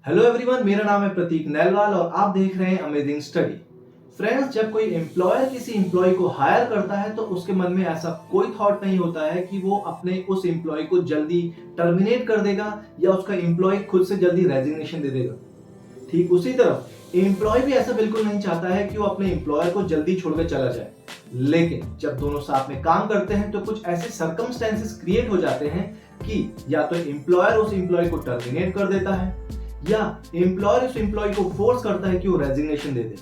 Hello everyone, मेरा नाम है प्रतीक नैलवाल और आप देख रहे हैं अमेजिंग स्टडी। फ्रेंड्स, जब कोई एम्प्लॉयर किसी एम्प्लॉय को हायर करता है तो उसके मन में ऐसा कोई थॉट नहीं होता है कि वो अपने उस एम्प्लॉय को जल्दी टर्मिनेट कर देगा या उसका एम्प्लॉय खुद से जल्दी रेजिग्नेशन दे देगा। ठीक उसी तरह एम्प्लॉय भी ऐसा बिल्कुल नहीं चाहता है कि वो अपने एम्प्लॉयर को जल्दी छोड़कर चला जाए। लेकिन जब दोनों साथ में काम करते हैं तो कुछ ऐसे सर्कमस्टेंसेस क्रिएट हो जाते हैं कि या तो एम्प्लॉयर उस एम्प्लॉय को टर्मिनेट कर देता है या एम्प्लॉयर उस एम्प्लॉय को फोर्स करता है कि वो रेजिग्नेशन दे दे।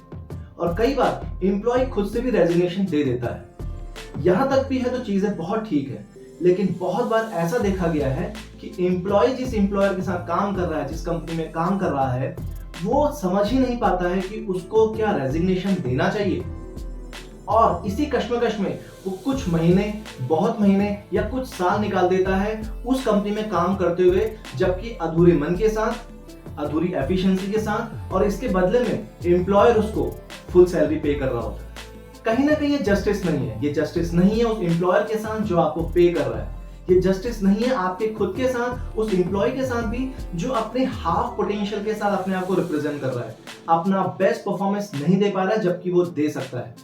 और कई बार एम्प्लॉय खुद से भी रेजिग्नेशन दे देता है। यहां तक भी है तो चीजें बहुत ठीक है, लेकिन बहुत बार ऐसा देखा गया है कि एम्प्लॉय जिस एम्प्लॉयर के साथ काम कर रहा है, जिस कंपनी में काम कर रहा है, वो समझ ही नहीं पाता है कि उसको क्या रेजिग्नेशन देना चाहिए। और इसी कश्मकश में वो कुछ महीने, बहुत महीने या कुछ साल निकाल देता है उस कंपनी में काम करते हुए, जबकि अधूरे मन के साथ, अधूरी एफिशिएंसी के साथ, और इसके बदले में एम्प्लॉयर उसको फुल सैलरी पे कर रहा होता है। कहीं ना कहीं ये जस्टिस नहीं है। ये जस्टिस नहीं है उस एम्प्लॉयर के साथ जो आपको पे कर रहा है। ये जस्टिस नहीं है आपके खुद के साथ, उस एम्प्लॉय के साथ भी जो अपने हाफ पोटेंशियल के साथ अपने आप को रिप्रेजेंट कर रहा है, अपना बेस्ट परफॉर्मेंस नहीं दे पा रहा है जबकि वो दे सकता है।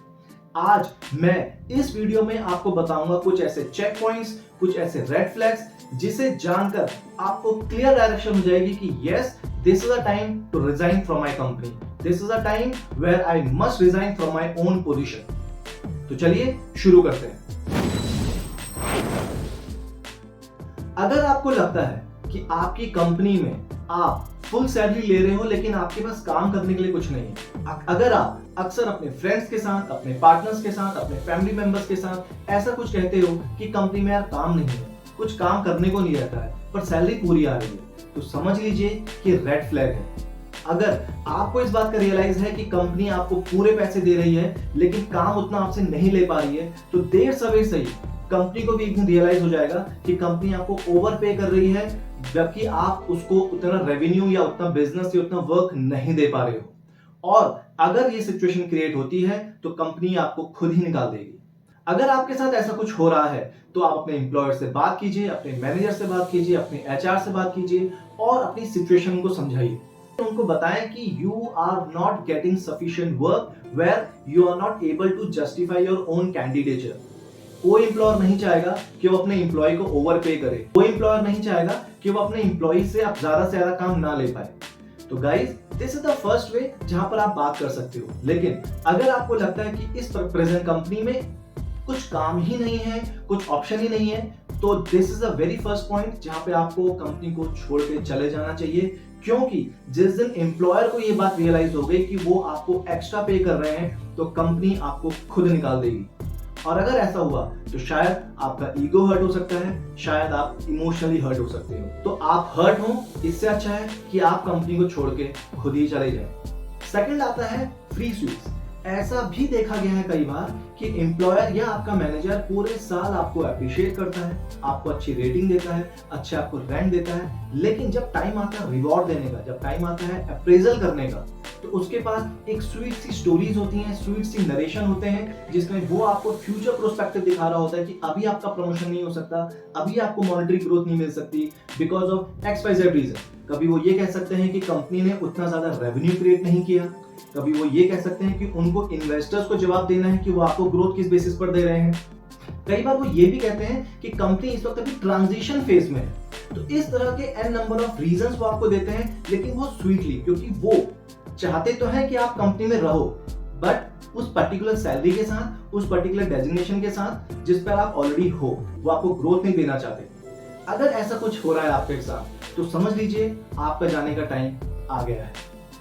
आज मैं इस वीडियो में आपको बताऊंगा कुछ ऐसे चेक पॉइंट्स, कुछ ऐसे रेड फ्लैग्स जिसे जानकर आपको क्लियर डायरेक्शन हो जाएगी कि yes, this is a time to resign from my company, this is a time where I must resign from my own position. तो चलिए शुरू करते हैं। अगर आपको लगता है कि आपकी कंपनी में आप फुल सैलरी ले रहे हो लेकिन आपके पास काम करने के लिए कुछ नहीं है, अगर आप अक्सर अपने फ्रेंड्स के साथ, अपने पार्टनर्स के साथ, अपने फैमिली मेंबर्स के साथ ऐसा कुछ कहते हो कि कंपनी में यार काम नहीं है, कुछ काम करने को नहीं रहता है पर सैलरी पूरी आ रही है, तो समझ लीजिए कि रेड फ्लैग है। अगर आपको इस बात का रियलाइज है कि कंपनी आपको पूरे पैसे दे रही है लेकिन काम उतना आपसे नहीं ले पा रही है, तो देर सवेर सही कंपनी को भी एक दिन रियलाइज हो जाएगा कि कंपनी आपको ओवर पे कर रही है, जबकि आप उसको उतना रेवेन्यू या उतना बिजनेस या उतना वर्क नहीं दे पा रहे हो। और अगर ये सिचुएशन क्रिएट होती है तो कंपनी आपको खुद ही निकाल देगी। अगर आपके साथ ऐसा कुछ हो रहा है तो आप अपने एम्प्लॉयर से बात कीजिए, अपने मैनेजर से बात कीजिए, अपने एचआर से बात कीजिए और अपनी सिचुएशन को समझाइए। उनको बताएं कि you are not getting sufficient work where you are not able to justify your own candidature. कोई एम्प्लॉयर नहीं चाहेगा कि वो अपने एम्प्लॉय को ओवर पे करे। कोई एम्प्लॉयर नहीं चाहेगा कि वो अपने एम्प्लॉय से अब ज्यादा से ज्यादा काम ना ले पाए। तो guys, this is the first way जहां पर आप बात कर सकते हो। लेकिन अगर आपको लगता है कि इस प्रेजेंट कंपनी में कुछ काम ही नहीं है, कुछ ऑप्शन ही नहीं है, तो this is the very first point जहां पे आपको कंपनी को छोड़ के चले जाना चाहिए। क्योंकि जिस दिन एम्प्लॉयर को ये बात रियलाइज हो गई कि वो आपको एक्स्ट्रा पे कर रहे हैं तो कंपनी आपको खुद निकाल देगी। और अगर ऐसा हुआ तो शायद आपका ईगो हर्ट हो सकता है, शायद आप इमोशनली हर्ट हो सकते हो। तो आप हर्ट हो, इससे अच्छा है कि आप कंपनी को छोड़ के खुद ही चले जाएं। सेकंड आता है फ्री स्वीट्स। ऐसा भी देखा गया है कई बार कि एम्प्लॉयर या आपका मैनेजर पूरे साल आपको अप्रिशिएट करता है, आपको अच्छी रेटिंग देता है, अच्छे आपको रैंक देता है, लेकिन जब टाइम आता है रिवॉर्ड देने का, जब टाइम आता है अप्रेजल करने का, तो उसके पास एक स्वीट सी स्टोरीज होती हैं, स्वीट सी नरेशन होते हैं जिसमें वो आपको फ्यूचर प्रोस्पेक्टिव दिखा रहा होता है कि अभी आपका प्रमोशन नहीं हो सकता, अभी आपको मॉनेटरी ग्रोथ नहीं मिल सकती बिकॉज ऑफ XYZ रीजन। कभी वो ये कह सकते हैं कि कंपनी ने उतना ज्यादा रेवेन्यू क्रिएट नहीं किया, कभी वो ये कह सकते हैं कि उनको इन्वेस्टर्स को जवाब देना है कि वो आपको ग्रोथ किस बेसिस पर दे रहे हैं। कई बार वो ये भी कहते हैं कि कंपनी इस वक्त अभी ट्रांजिशन फेज में है। तो इस तरह के n नंबर ऑफ रीजंस वो आपको देते हैं, लेकिन वो स्वीटली, क्योंकि वो चाहते तो है कि आप कंपनी में रहो बट उस पर्टिकुलर सैलरी के साथ, उस पर्टिकुलर डेजिग्नेशन के साथ जिस पर आप ऑलरेडी हो, वो आपको ग्रोथ नहीं देना चाहते। अगर ऐसा कुछ हो रहा है आपके साथ तो समझ लीजिए आपका जाने का टाइम आ गया है।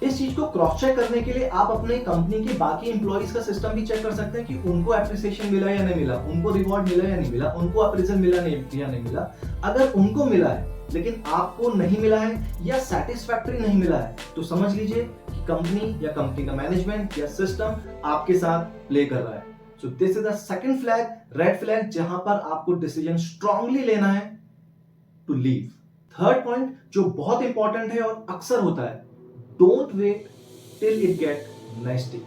इस चीज को क्रॉस चेक करने के लिए आप अपने कंपनी के बाकी एम्प्लॉइज का सिस्टम भी चेक कर सकते हैं कि उनको एप्रिसिएशन मिला या नहीं मिला, उनको रिवॉर्ड मिला या नहीं मिला, उनको अप्रेजल मिला या नहीं मिला। अगर उनको मिला है लेकिन आपको नहीं मिला है या सेटिस्फैक्टरी नहीं मिला है, तो समझ लीजिए कि कंपनी या कंपनी का मैनेजमेंट या सिस्टम आपके साथ प्ले कर रहा है। So this is the second flag, red flag, जहां पर आपको डिसीजन स्ट्रांगली लेना है टू लीव। थर्ड पॉइंट जो बहुत इंपॉर्टेंट है और अक्सर होता है, don't wait till it get nasty.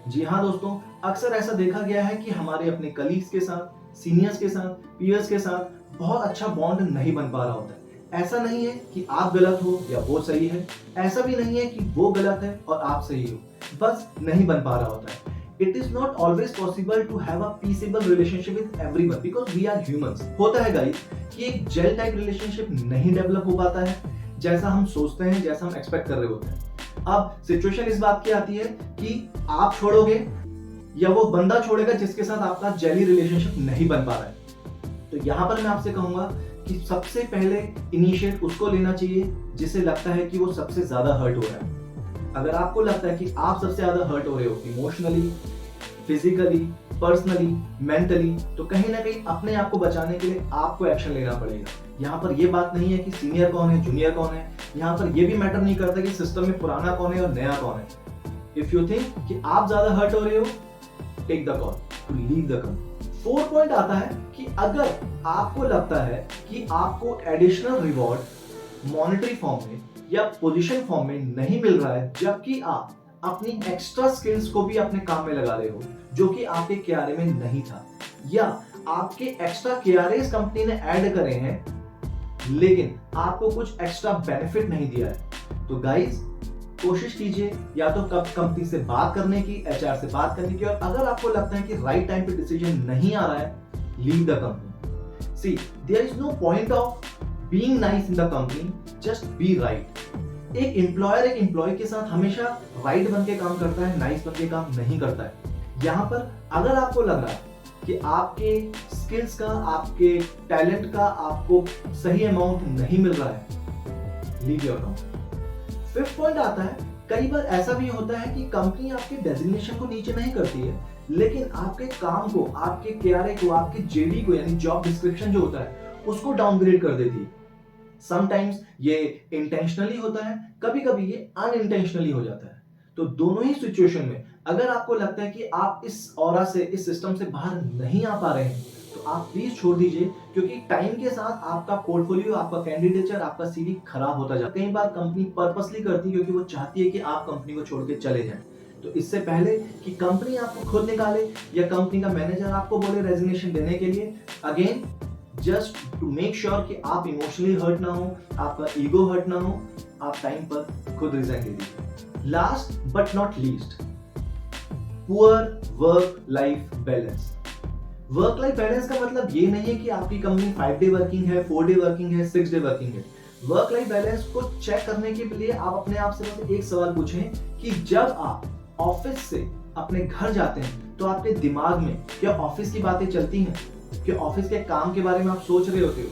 जी हाँ दोस्तों, अक्सर ऐसा देखा गया है कि हमारे अपने कलीग्स के साथ, सीनियर्स के साथ, पीयर्स के साथ बहुत अच्छा बॉन्ड नहीं बन पा रहा होता है। ऐसा नहीं है कि आप गलत हो या वो सही है, ऐसा भी नहीं है कि वो गलत है और आप सही हो, बस नहीं बन पा रहा होता है। It is not always possible to have a peaceable relationship with everyone because we are humans. होता है गाइस कि एक जेल टाइप रिलेशनशिप नहीं डेवलप हो पाता है जैसा हम सोचते हैं, जैसा हम एक्सपेक्ट कर रहे होते हैं। अब सिचुएशन इस बात की आती है कि आप छोड़ोगे या वो बंदा छोड़ेगा जिसके साथ आपका जेली रिलेशनशिप नहीं बन पा रहा है। तो यहां पर मैं आपसे कहूंगा कि सबसे पहले इनिशिएट उसको लेना चाहिए जिसे लगता है कि वो सबसे ज्यादा हर्ट हो रहा है। अगर आपको लगता है कि आप सबसे ज्यादा हर्ट हो रहे हो इमोशनली, फिजिकली, पर्सनली, मेंटली, तो कहीं ना कहीं अपने आप को बचाने के लिए आपको एक्शन लेना पड़ेगा। यहाँ पर ये बात नहीं है कि सीनियर कौन है, जूनियर कौन है, यहाँ पर ये भी मैटर नहीं करता कि सिस्टम में पुराना कौन है और नया कौन है। इफ यू थिंक कि आप ज्यादा हर्ट हो रहे हो, take the call to leave the company. 4 point आता है कि अगर आपको लगता है कि आपको एडिशनल रिवॉर्ड मॉनेटरी फॉर्म में या पोजीशन फॉर्म में नहीं मिल रहा है, जबकि आप अपनी एक्स्ट्रा स्किल्स को भी अपने काम में लगा रहे हो जो कि आपके केआरए में नहीं था, या आपके एक्स्ट्रा केआरए कंपनी ने ऐड करे हैं लेकिन आपको कुछ एक्स्ट्रा बेनिफिट नहीं दिया है, तो गाइस कोशिश कीजिए या तो कंपनी से बात करने की, एचआर से बात करने की, और अगर आपको लगता है कि राइट टाइम पे डिसीजन नहीं आ रहा है, leave the company. See, there is no point of being nice in the company, just be right. एक एम्प्लॉयर एक एम्प्लॉय के साथ हमेशा राइट बन के काम करता है, नाइस बन के काम नहीं करता है। यहाँ पर अगर आपको लग रहा है कि आपके स्किल्स का, आपके टैलेंट का आपको सही अमाउंट नहीं मिल रहा है, leave your company. 5th point आता है, कई बार ऐसा भी होता है कि कंपनी आपके डेजिग्नेशन को नीचे नहीं करती है लेकिन आपके काम को, आपके केआरए को, आपके जेडी को यानी जॉब डिस्क्रिप्शन जो होता है उसको डाउनग्रेड कर देती है। समटाइम्स ये इंटेंशनली होता है, कभी कभी ये अनइंटेंशनली हो जाता है। तो दोनों ही सिचुएशन में अगर आपको लगता है कि आप इस ऑरा से, इस सिस्टम से बाहर नहीं आ पा रहे हैं, तो आप प्लीज छोड़ दीजिए, क्योंकि टाइम के साथ आपका पोर्टफोलियो, आपका कैंडिडेचर, आपका सीवी खराब होता जाता है। कई बार कंपनी पर्पसली करती है क्योंकि वो चाहती है कि आप कंपनी को छोड़ के चले जाएं। तो इससे पहले कि कंपनी आपको खुद निकाले या कंपनी का मैनेजर आपको बोले रेजिग्नेशन देने के लिए, again just to make sure कि आप इमोशनली हर्ट ना हो, आपका ईगो हर्ट ना हो, आप टाइम पर खुद रिजाइन दे दीजिए। Last but not least, poor work life balance. Work life balance का मतलब ये नहीं है कि आपकी कंपनी 5 डे वर्किंग है, 4 डे वर्किंग है, 6 डे वर्किंग है। वर्क लाइफ बैलेंस को चेक करने के लिए आप अपने आप से बस एक सवाल पूछें कि जब आप ऑफिस से अपने घर जाते हैं तो आपके दिमाग में क्या ऑफिस की बातें चलती हैं, क्या ऑफिस के काम के बारे में आप सोच रहे होते हो?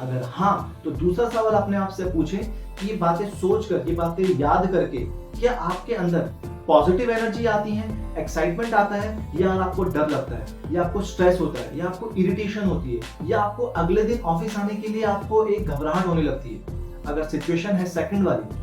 अगर हाँ, तो दूसरा सवाल अपने आप से पूछें कि ये बातें सोचकर, ये बातें याद करके क्या आपके अंदर पॉजिटिव एनर्जी आती है, एक्साइटमेंट आता है, या आपको डर लगता है, या आपको स्ट्रेस होता है, या आपको इरिटेशन होती है, या आपको अगले दिन ऑफिस आने के लिए आपको एक घबराहट होने लगती है? अगर सिचुएशन है सेकंड वाली,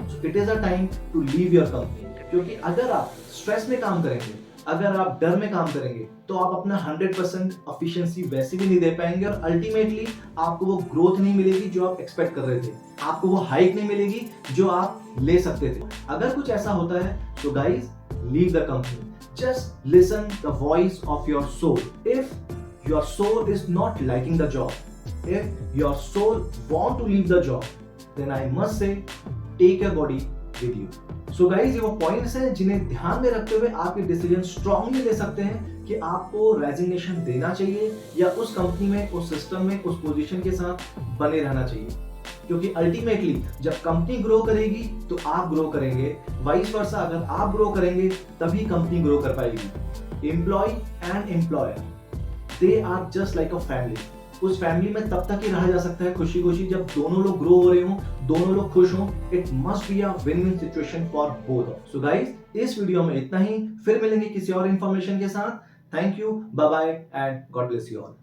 so it is a time to leave your company, क्योंकि अगर आप स्ट्रेस में काम करेंगे, अगर आप डर में काम करेंगे, तो आप अपना 100% एफिशिएंसी वैसे भी नहीं दे पाएंगे और अल्टीमेटली आपको वो ग्रोथ नहीं मिलेगी जो आप एक्सपेक्ट कर रहे थे, आपको वो हाइक नहीं मिलेगी जो आप ले सकते थे। अगर कुछ ऐसा होता है तो guys, leave the company, just listen the voice of your soul. If your soul is not liking the job, if your soul want to leave the job, then I must say take your body with you. So guys, ये वो points हैं जिन्हें ध्यान में रखते हुए आप ये डिसीजन स्ट्रांगली ले सकते हैं कि आपको रेजिग्नेशन देना चाहिए या उस कंपनी में, उस सिस्टम में, उस पोजीशन के साथ बने रहना चाहिए। क्योंकि अल्टीमेटली जब कंपनी ग्रो करेगी तो आप ग्रो करेंगे, वाइस वर्सा अगर आप ग्रो करेंगे तभी कंपनी ग्रो कर पाएगी। Employ and employer, they are just like a family. उस फैमिली में तब तक ही रहा जा सकता है खुशी खुशी जब दोनों लोग ग्रो हो रहे हो, दोनों लोग खुश हो। It must be a win win situation for both. So guys, इस वीडियो में इतना ही, फिर मिलेंगे किसी और इंफॉर्मेशन के साथ। Thank you, bye bye and God bless you all.